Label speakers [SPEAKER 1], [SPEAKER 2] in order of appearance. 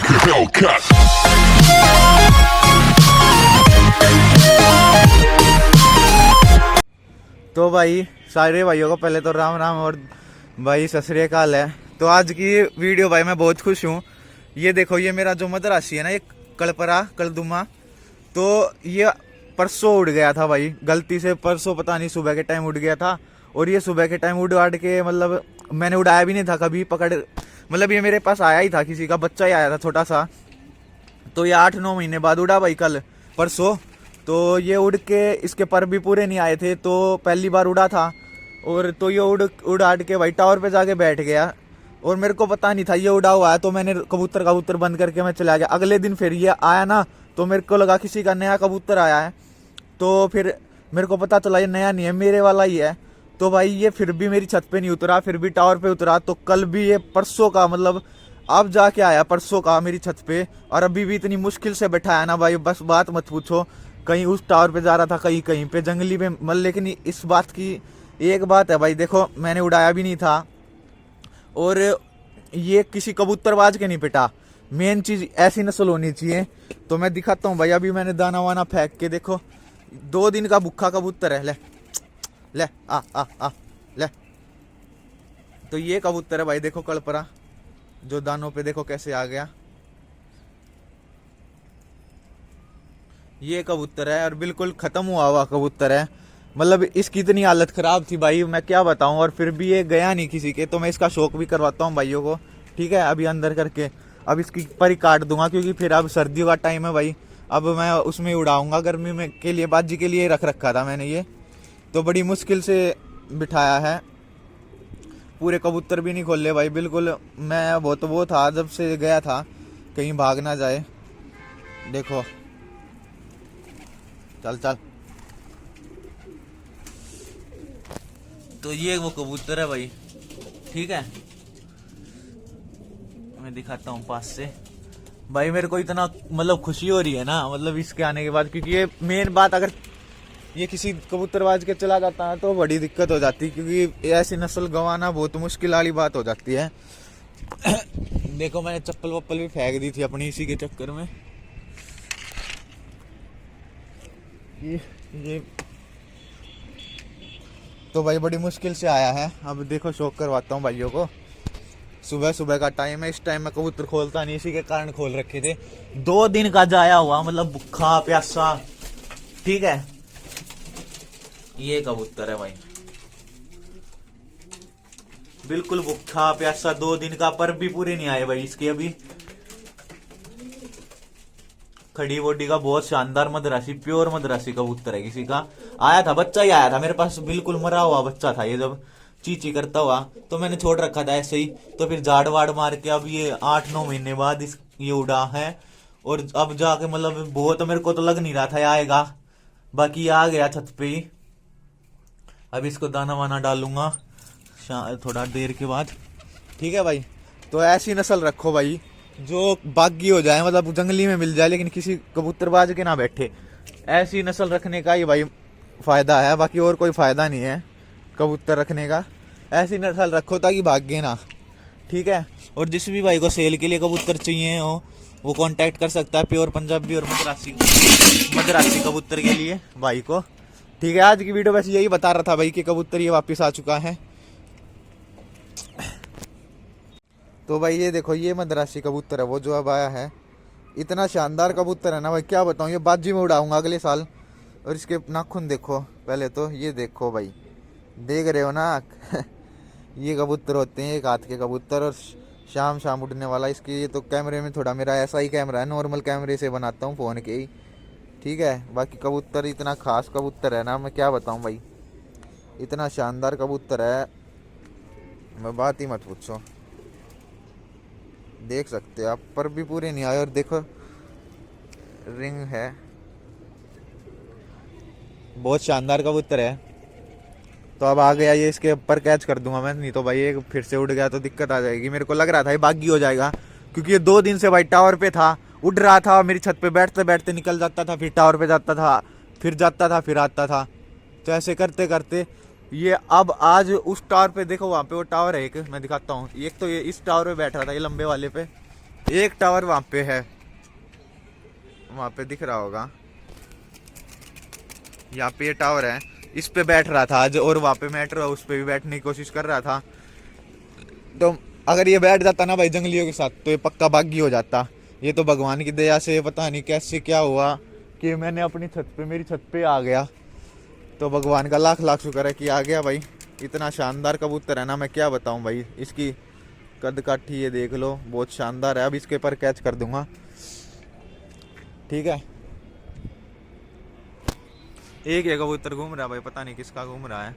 [SPEAKER 1] like a Hellcat.
[SPEAKER 2] तो भाई सारे भाइयों को पहले तो राम राम और भाई सत श्री अकाल है। तो आज की वीडियो भाई मैं बहुत खुश हूँ। ये देखो ये मेरा जो मदरासी है ना, ये कलपरा कलदुमा, तो ये परसों उड़ गया था भाई, गलती से परसों पता नहीं सुबह के टाइम उड़ गया था। और ये सुबह के टाइम उड़ के मतलब मैंने उड़ाया भी नहीं था कभी, पकड़ मतलब ये मेरे पास आया ही था, किसी का बच्चा ही आया था छोटा सा। तो ये 8-9 महीने बाद उड़ा भाई, कल परसों। तो ये उड़ के इसके पर भी पूरे नहीं आए थे, तो पहली बार उड़ा था। और तो ये उड़ा के भाई टावर पे जाके बैठ गया और मेरे को पता नहीं था ये उड़ा हुआ है। तो मैंने कबूतर बंद करके मैं चला गया। अगले दिन फिर ये आया ना, तो मेरे को लगा किसी का नया कबूतर आया है। तो फिर मेरे को पता चला ये नया नहीं है, मेरे वाला ही है। तो भाई ये फिर भी मेरी छत पे नहीं उतरा, फिर भी टावर पे उतरा। तो कल भी ये परसों का मतलब अब जाके आया परसों का मेरी छत पे, और अभी भी इतनी मुश्किल से बैठाया ना भाई, बस बात मत पूछो। कहीं उस टावर पे जा रहा था, कहीं कहीं पे जंगली पे मतलब। लेकिन इस बात की एक बात है भाई, देखो मैंने उड़ाया भी नहीं था और ये किसी कबूतरबाज के नहीं पिटा। मेन चीज ऐसी नस्ल होनी चाहिए। तो मैं दिखाता हूँ भाई, अभी मैंने दाना वाना फेंक के, देखो 2 दिन का भूखा कबूतर है। ले ले आ ले। तो ये कबूतर है भाई, देखो कलपरा, जो दानों पे देखो कैसे आ गया। ये कबूतर है और बिल्कुल खत्म हुआ कबूतर है। मतलब इसकी इतनी हालत खराब थी भाई, मैं क्या बताऊं। और फिर भी ये गया नहीं किसी के। तो मैं इसका शौक भी करवाता हूँ भाइयों को, ठीक है। अभी अंदर करके अब इसकी पर ही काट दूंगा, क्योंकि फिर अब सर्दियों का टाइम है भाई। अब मैं उसमें उड़ाऊंगा, गर्मी में के लिए बाजी के लिए रख रखा था मैंने ये। तो बड़ी मुश्किल से बिठाया है, पूरे कबूतर भी नहीं खोले भाई बिल्कुल। मैं वो था जब से गया था, कहीं भाग ना जाए। देखो चल चल। तो ये वो कबूतर है भाई, ठीक है। मैं दिखाता हूँ पास से भाई। मेरे को इतना मतलब खुशी हो रही है ना, मतलब इसके आने के बाद, क्योंकि ये मेन बात, अगर ये किसी कबूतरबाज के चला जाता है तो बड़ी दिक्कत हो जाती है, क्योंकि ऐसी नस्ल गंवाना बहुत मुश्किल वाली बात हो जाती है। देखो मैंने चप्पल वप्पल भी फेंक दी थी अपनी इसी के चक्कर में। ये तो भाई बड़ी मुश्किल से आया है। अब देखो शौक करवाता हूँ भाइयों को। सुबह सुबह का टाइम है, इस टाइम में कबूतर खोलता नहीं, इसी के कारण खोल रखे थे। 2 दिन का जाया हुआ, मतलब भूखा प्यासा, ठीक है। ये कबूतर है भाई, बिल्कुल भूखा प्यासा, 2 दिन का, पर भी पूरे नहीं आए भाई इसके अभी। खड़ी बॉडी का बहुत शानदार मदरासी, प्योर मदरासी कबूतर है। किसी का आया था, बच्चा ही आया था मेरे पास, बिल्कुल मरा हुआ बच्चा था ये, जब चीची करता हुआ तो मैंने छोड़ रखा था ऐसे ही। तो फिर झाड़ वाड़ मार के अब ये 8-9 महीने बाद ये उड़ा है। और अब जाके मतलब बहुत, मेरे को तो लग नहीं रहा था ये आएगा, बाकी आ गया छत पे ही। अब इसको दाना वाना डालूंगा थोड़ा देर के बाद, ठीक है भाई। तो ऐसी नस्ल रखो भाई जो बागी हो जाए, मतलब जंगली में मिल जाए लेकिन किसी कबूतरबाज के ना बैठे। ऐसी नस्ल रखने का ही भाई फायदा है, बाकी और कोई फायदा नहीं है कबूतर रखने का। ऐसी नस्ल रखो ताकि भागे ना, ठीक है। और जिस भी भाई को सेल के लिए कबूतर चाहिए हो, वो कांटेक्ट कर सकता है प्योर पंजाबी और मदरासी कबूतर के लिए भाई को, ठीक है। आज की वीडियो वैसे यही बता रहा था भाई कि कबूतर ये वापस आ चुका है। तो भाई ये देखो ये मदरासी कबूतर है, वो जो अब आया है। इतना शानदार कबूतर है ना भाई, क्या बताऊँ। ये बाजी में उड़ाऊंगा अगले साल। और इसके नाखून देखो पहले तो, ये देखो भाई, देख रहे हो ना। ये कबूतर होते हैं 1 हाथ के कबूतर, और शाम शाम उड़ने वाला। इसकी ये तो कैमरे में थोड़ा मेरा ऐसा ही कैमरा है, नॉर्मल कैमरे से बनाता हूँ फ़ोन के ही, ठीक है। बाकी कबूतर इतना खास कबूतर है ना, मैं क्या बताऊँ भाई, इतना शानदार कबूतर है, मैं बात ही मत पूछो। देख सकते हो आप, पर भी पूरे नहीं आए। और देखो रिंग है, बहुत शानदार कबूतर है। तो अब आ गया ये, इसके ऊपर कैच कर दूंगा मैं, नहीं तो भाई ये फिर से उड़ गया तो दिक्कत आ जाएगी। मेरे को लग रहा था ये बागी हो जाएगा, क्योंकि ये 2 दिन से भाई टावर पे था, उड़ रहा था, मेरी छत पे बैठते बैठते निकल जाता था, फिर टावर पे जाता था, फिर जाता था, फिर आता था। तो ऐसे करते करते ये अब आज उस टावर पे, देखो वहाँ पे वो टावर है एक, मैं दिखाता हूँ। एक तो ये इस टावर पे बैठ रहा था, ये लंबे वाले पे, एक टावर वहां पे है, वहां पे दिख रहा होगा, यहाँ पे ये टावर है, इस पे बैठ रहा था आज, और वहां पे मेट्रो उस पे भी बैठने की कोशिश कर रहा था। तो अगर ये बैठ जाता ना भाई जंगलियों के साथ तो ये पक्का बागी हो जाता। ये तो भगवान की दया से पता नहीं कैसे क्या हुआ कि मैंने अपनी छत पे, मेरी छत पे आ गया। तो भगवान का लाख लाख शुक्र है कि आ गया भाई। इतना शानदार कबूतर है ना, मैं क्या बताऊं भाई। इसकी कद काठी ये देख लो, बहुत शानदार है। अब इसके पर कैच कर दूंगा, ठीक है। एक ये कबूतर घूम रहा है भाई, पता नहीं किसका घूम रहा है।